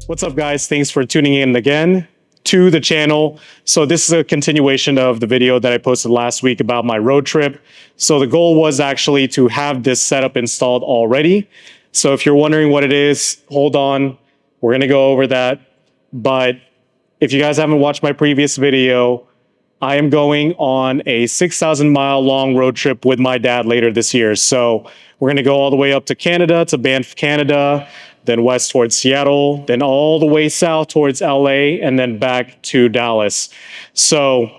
What's up, guys? Thanks for tuning in again to the channel. So this is a continuation of the video that I posted last week about my road trip. So the goal was actually to have this setup installed already. So if you're wondering what it is, hold on. We're going to go over that. But if you guys haven't watched my previous video, I am going on a 6,000 mile long road trip with my dad later this year. So we're going to go all the way up to Canada, to Banff, Canada, then west towards Seattle, then all the way south towards LA, and then back to Dallas. So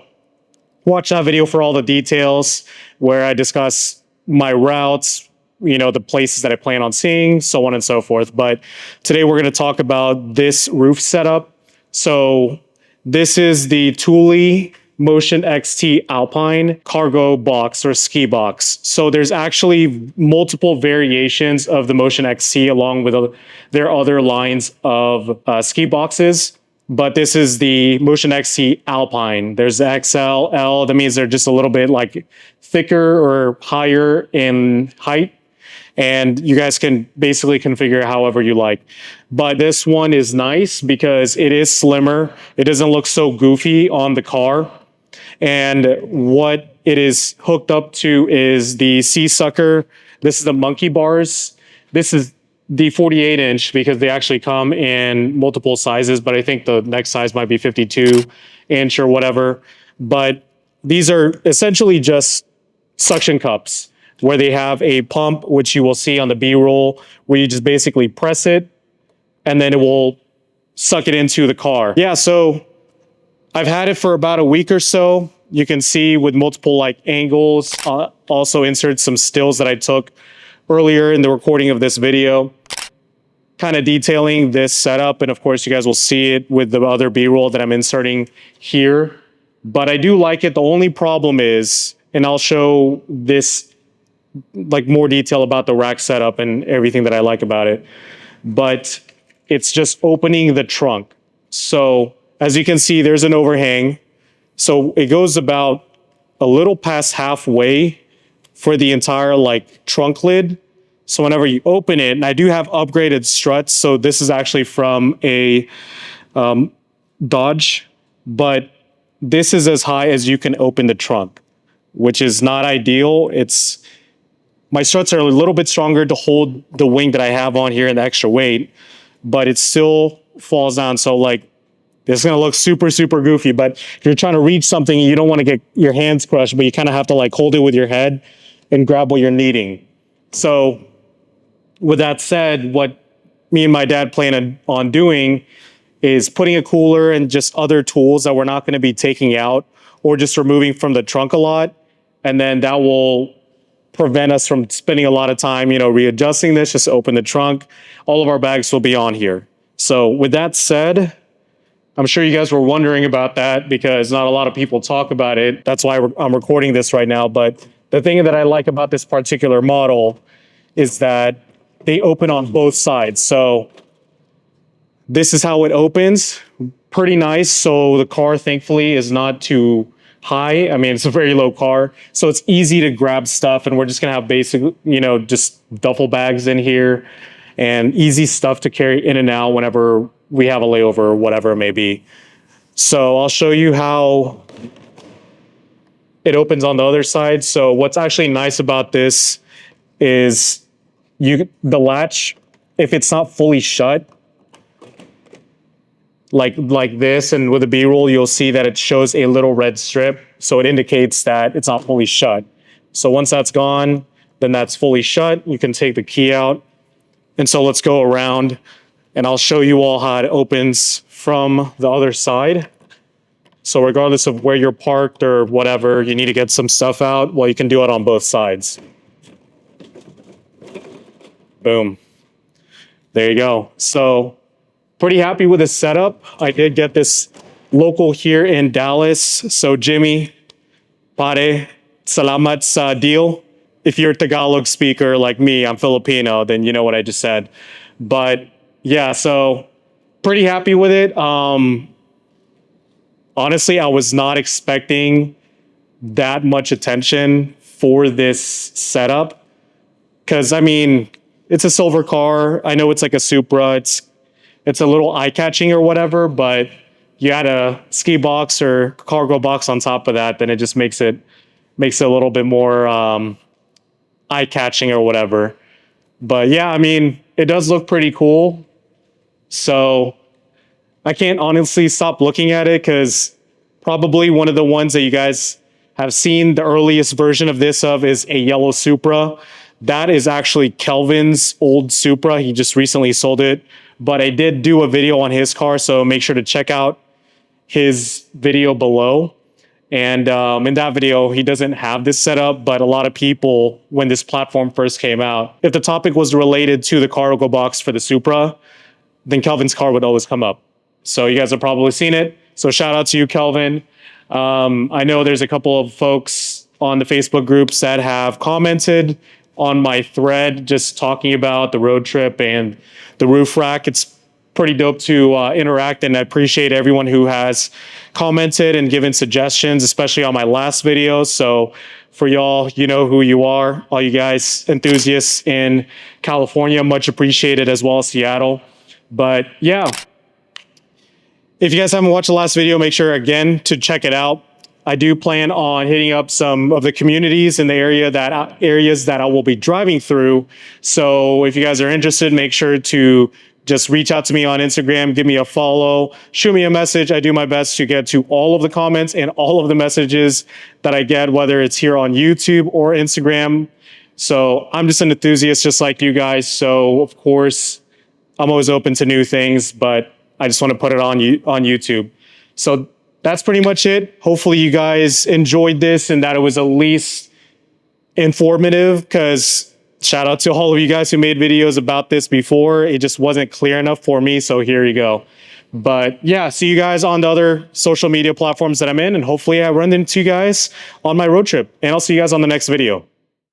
watch that video for all the details where I discuss my routes, you know, the places that I plan on seeing, so on and so forth. But today we're going to talk about this roof setup. So this is the Thule Motion XT Alpine cargo box or ski box. So there's actually multiple variations of the Motion XT along with their other lines of ski boxes. But this is the Motion XT Alpine. There's the XL, L. That means they're just a little bit like thicker or higher in height. And you guys can basically configure however you like. But this one is nice because it is slimmer. It doesn't look so goofy on the car. And what it is hooked up to is the SeaSucker. This is the Monkey Bars. This is the 48 inch because they actually come in multiple sizes, but I think the next size might be 52 inch or whatever. But these are essentially just suction cups where they have a pump, which you will see on the B-roll, where you just basically press it and then it will suck it into the car. Yeah, so I've had it for about a week or so. You can see with multiple like angles, also insert some stills that I took earlier in the recording of this video, kind of detailing this setup. And of course, you guys will see it with the other B-roll that I'm inserting here. But I do like it. The only problem is, and I'll show this like more detail about the rack setup and everything that I like about it, but it's just opening the trunk. So as you can see, there's an overhang. So it goes about a little past halfway for the entire like trunk lid. So whenever you open it, and I do have upgraded struts. So this is actually from a Dodge, but this is as high as you can open the trunk, which is not ideal. My struts are a little bit stronger to hold the wing that I have on here and the extra weight, but it still falls down. So like, this is going to look super, super goofy, but if you're trying to reach something, you don't want to get your hands crushed, but you kind of have to like hold it with your head and grab what you're needing. So with that said, what me and my dad plan on doing is putting a cooler and just other tools that we're not going to be taking out or just removing from the trunk a lot. And then that will prevent us from spending a lot of time, you know, readjusting this. Just open the trunk. All of our bags will be on here. So with that said, I'm sure you guys were wondering about that because not a lot of people talk about it. That's why I'm recording this right now. But the thing that I like about this particular model is that they open on both sides. So this is how it opens. Pretty nice. So the car, thankfully, is not too high. I mean, it's a very low car. So it's easy to grab stuff. And we're just going to have basic, you know, just duffel bags in here and easy stuff to carry in and out whenever we have a layover or whatever it may be. So I'll show you how it opens on the other side. So what's actually nice about this is the latch, if it's not fully shut, like this, and with the B-roll, you'll see that it shows a little red strip. So it indicates that it's not fully shut. So once that's gone, then that's fully shut. You can take the key out. And so let's go around and I'll show you all how it opens from the other side. So regardless of where you're parked or whatever, you need to get some stuff out, well, you can do it on both sides. Boom. There you go. So pretty happy with the setup. I did get this local here in Dallas. So Jimmy, pare, salamat sa deal. If you're a Tagalog speaker like me, I'm Filipino, then you know what I just said. But yeah, so pretty happy with it. Honestly, I was not expecting that much attention for this setup. Because, I mean, it's a silver car. I know it's like a Supra. it's a little eye-catching or whatever, but you add a ski box or cargo box on top of that, then it just makes it a little bit more eye-catching or whatever. But yeah, I mean, it does look pretty cool. So I can't honestly stop looking at it, because probably one of the ones that you guys have seen the earliest version of this is a yellow Supra. That is actually Kelvin's old Supra. He just recently sold it, but I did do a video on his car, so make sure to check out his video below. And in that video, he doesn't have this setup, but a lot of people, when this platform first came out, if the topic was related to the cargo box for the Supra, then Kelvin's car would always come up. So you guys have probably seen it. So shout out to you, Kelvin. I know there's a couple of folks on the Facebook groups that have commented on my thread just talking about the road trip and the roof rack. It's pretty dope to interact, and I appreciate everyone who has commented and given suggestions, especially on my last video. So for y'all, you know who you are, all you guys enthusiasts in California, much appreciated, as well as Seattle. But yeah, if you guys haven't watched the last video, make sure again to check it out. I do plan on hitting up some of the communities in the areas that I will be driving through. So if you guys are interested, make sure to just reach out to me on Instagram, give me a follow, shoot me a message. I do my best to get to all of the comments and all of the messages that I get, whether it's here on YouTube or Instagram. So I'm just an enthusiast just like you guys. So of course, I'm always open to new things, but I just want to put it on YouTube. So that's pretty much it. Hopefully you guys enjoyed this and that it was at least informative, because shout out to all of you guys who made videos about this before. It just wasn't clear enough for me, so here you go. But yeah, see you guys on the other social media platforms that I'm in, and hopefully I run into you guys on my road trip, and I'll see you guys on the next video.